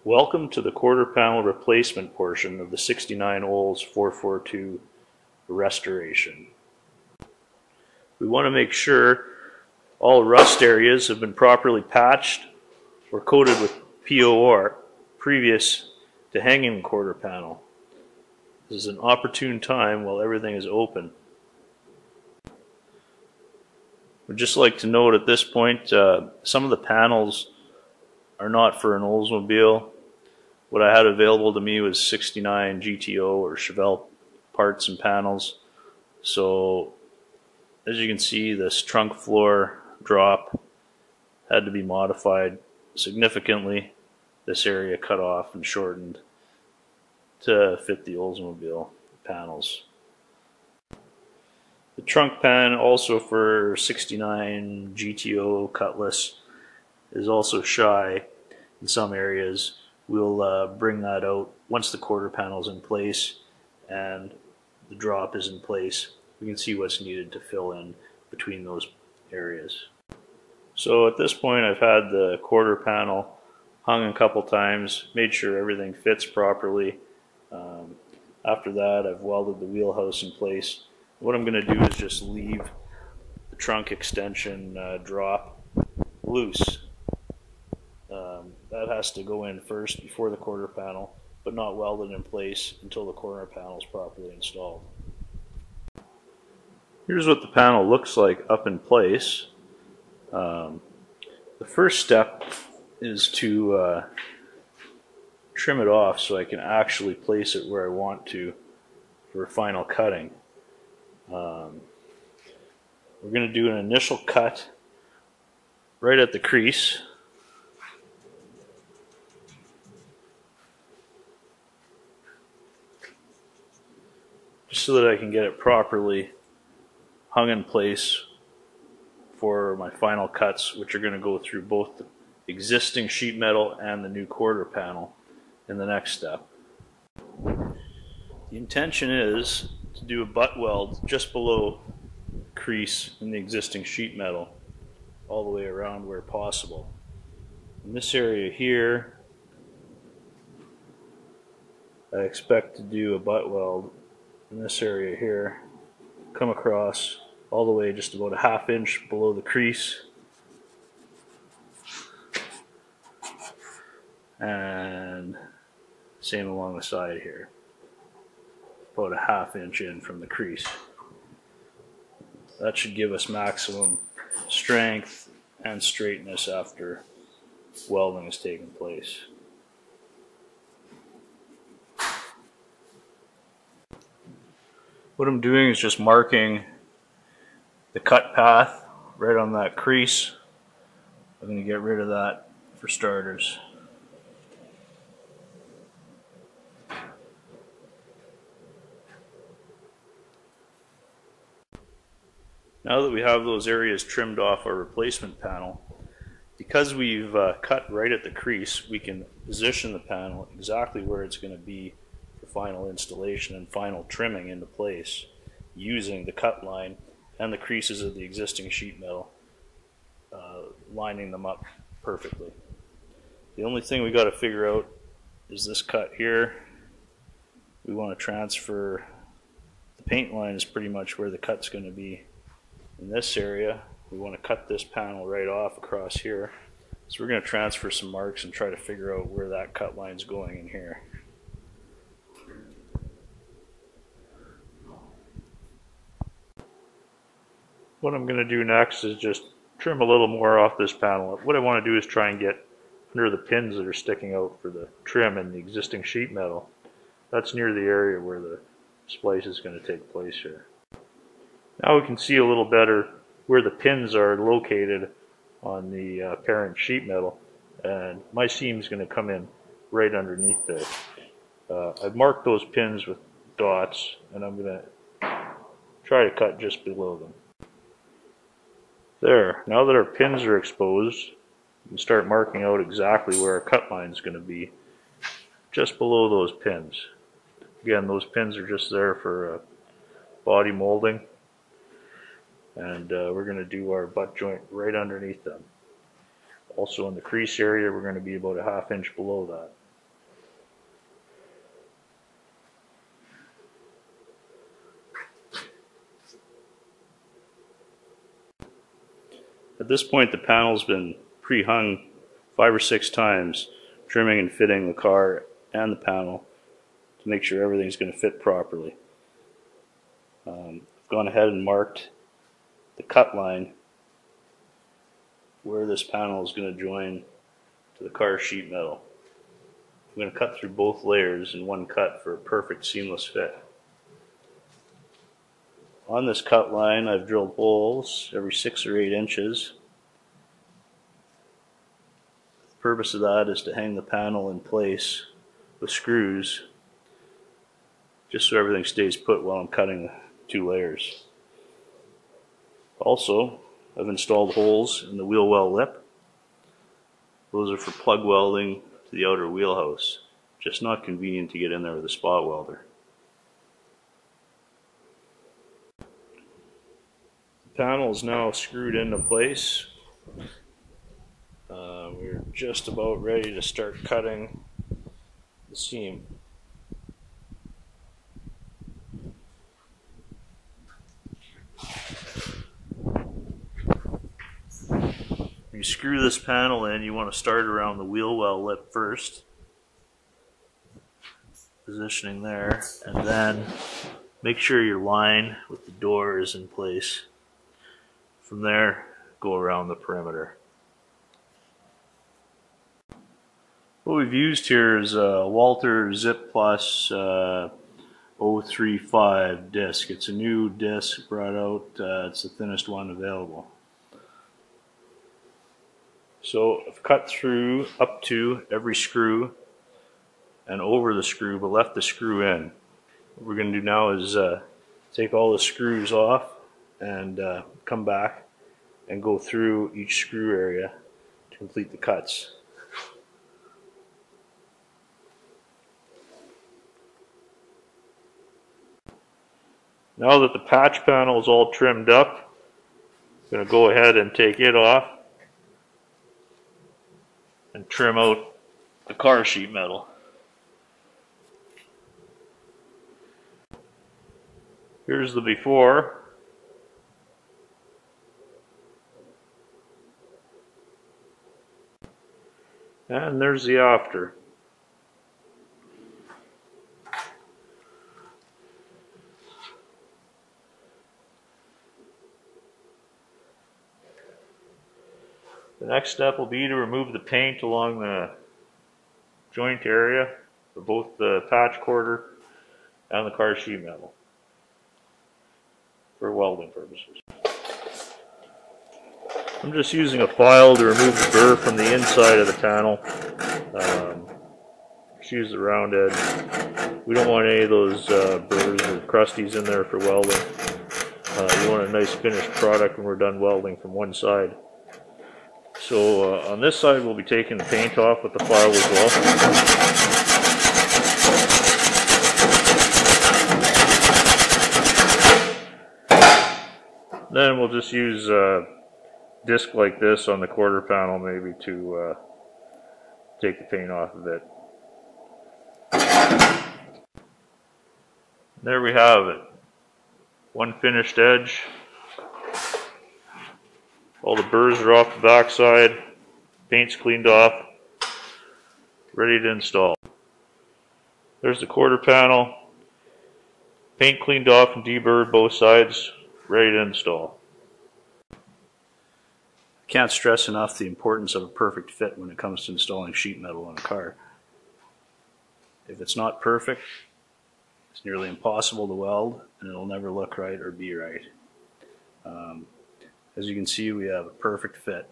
Welcome to the quarter panel replacement portion of the 69 Olds 442 restoration. We want to make sure all rust areas have been properly patched or coated with POR previous to hanging the quarter panel. This is an opportune time while everything is open. We'd just like to note at this point, some of the panels are not for an Oldsmobile. What I had available to me was 69 GTO or Chevelle parts and panels. So as you can see, this trunk floor drop had to be modified significantly. This area cut off and shortened to fit the Oldsmobile panels. The trunk pan also for 69 GTO Cutlass is also shy in some areas. We'll bring that out once the quarter panel is in place and the drop is in place. We can see what's needed to fill in between those areas. So at this point I've had the quarter panel hung a couple times, made sure everything fits properly. After that I've welded the wheelhouse in place. What I'm going to do is just leave the trunk extension drop loose. That has to go in first before the quarter panel, but not welded in place until the quarter panel is properly installed. Here's what the panel looks like up in place. The first step is to trim it off so I can actually place it where I want to for final cutting. We're going to do an initial cut right at the crease. Just so that I can get it properly hung in place for my final cuts, which are going to go through both the existing sheet metal and the new quarter panel in the next step. The intention is to do a butt weld just below the crease in the existing sheet metal all the way around where possible. In this area here, I expect to do a butt weld in this area here, come across all the way just about a ½ inch below the crease, and same along the side here, about a ½ inch in from the crease. That should give us maximum strength and straightness after welding has taken place. What I'm doing is just marking the cut path right on that crease. I'm going to get rid of that for starters. Now that we have those areas trimmed off our replacement panel, because we've cut right at the crease, we can position the panel exactly where it's going to be for final installation and final trimming into place using the cut line and the creases of the existing sheet metal, lining them up perfectly. The only thing we got to figure out is this cut here. We want to transfer, the paint line is pretty much where the cut's going to be. In this area, we want to cut this panel right off across here. So we're going to transfer some marks and try to figure out where that cut line's going in here. What I'm going to do next is just trim a little more off this panel. What I want to do is try and get under the pins that are sticking out for the trim in the existing sheet metal. That's near the area where the splice is going to take place here. Now we can see a little better where the pins are located on the parent sheet metal, and my seam is going to come in right underneath there. I've marked those pins with dots, and I'm going to try to cut just below them. There, now that our pins are exposed, we can start marking out exactly where our cut line is going to be, just below those pins. Again, those pins are just there for body molding, and we're going to do our butt joint right underneath them. Also in the crease area, we're going to be about a ½ inch below that. At this point, the panel's been pre-hung 5 or 6 times, trimming and fitting the car and the panel to make sure everything's going to fit properly. I've gone ahead and marked the cut line where this panel is going to join to the car sheet metal. I'm going to cut through both layers in one cut for a perfect seamless fit. On this cut line, I've drilled holes every 6 or 8 inches. The purpose of that is to hang the panel in place with screws, just so everything stays put while I'm cutting the 2 layers. Also, I've installed holes in the wheel well lip. Those are for plug welding to the outer wheelhouse. Just not convenient to get in there with a spot welder. The panel is now screwed into place. We're just about ready to start cutting the seam. When you screw this panel in, you want to start around the wheel well lip first, positioning there, and then make sure your line with the door is in place. From there, go around the perimeter. What we've used here is a Walter Zip Plus 035 disc. It's a new disc brought out. It's the thinnest one available. So I've cut through up to every screw and over the screw, but left the screw in. What we're going to do now is take all the screws off and come back and go through each screw area to complete the cuts. Now that the patch panel is all trimmed up, I'm going to go ahead and take it off and trim out the car sheet metal. Here's the before. And there's the after. The next step will be to remove the paint along the joint area for both the patch quarter and the car sheet metal for welding purposes. I'm just using a file to remove the burr from the inside of the panel. Just use the round edge. We don't want any of those burrs or crusties in there for welding. You want a nice finished product when we're done welding from one side. So on this side we'll be taking the paint off with the file as well. Then we'll just use a disc like this on the quarter panel maybe to take the paint off of it. There we have it. One finished edge. All the burrs are off the backside, paint's cleaned off, ready to install. There's the quarter panel, paint cleaned off and deburred both sides, ready to install. I can't stress enough the importance of a perfect fit when it comes to installing sheet metal on a car. If it's not perfect, it's nearly impossible to weld and it'll never look right or be right. As you can see, we have a perfect fit.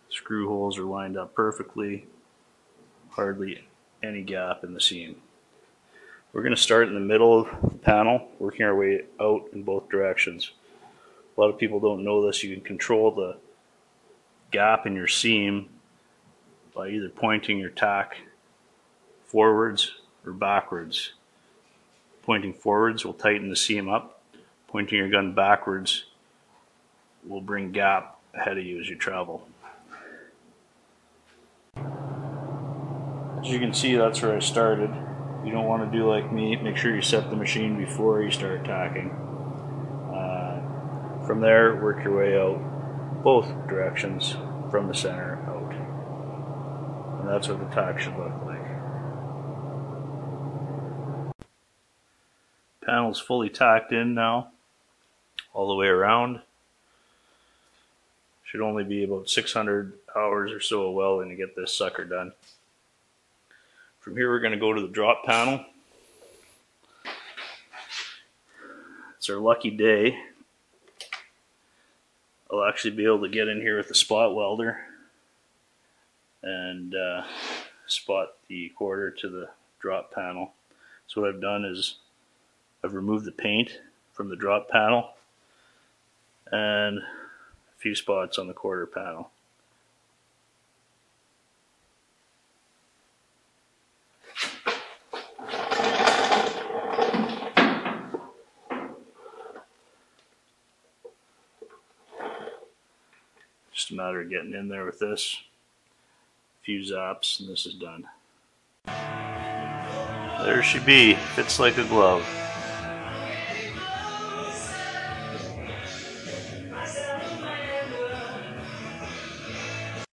Screw holes are lined up perfectly, hardly any gap in the seam. We're going to start in the middle of the panel, working our way out in both directions. A lot of people don't know this. You can control the gap in your seam by either pointing your tack forwards or backwards. Pointing forwards will tighten the seam up. Pointing your gun backwards will bring gap ahead of you as you travel. As you can see, that's where I started. You don't want to do like me. Make sure you set the machine before you start tacking. From there, work your way out both directions from the center out. And that's what the tack should look like. Panel's fully tacked in now, all the way around. Should only be about 600 hours or so of welding to get this sucker done. From here, we're going to go to the drop panel. It's our lucky day. I'll actually be able to get in here with the spot welder and spot the quarter to the drop panel. So what I've done is I've removed the paint from the drop panel and a few spots on the quarter panel. Just a matter of getting in there with this, a few zaps, and this is done. There she be, fits like a glove.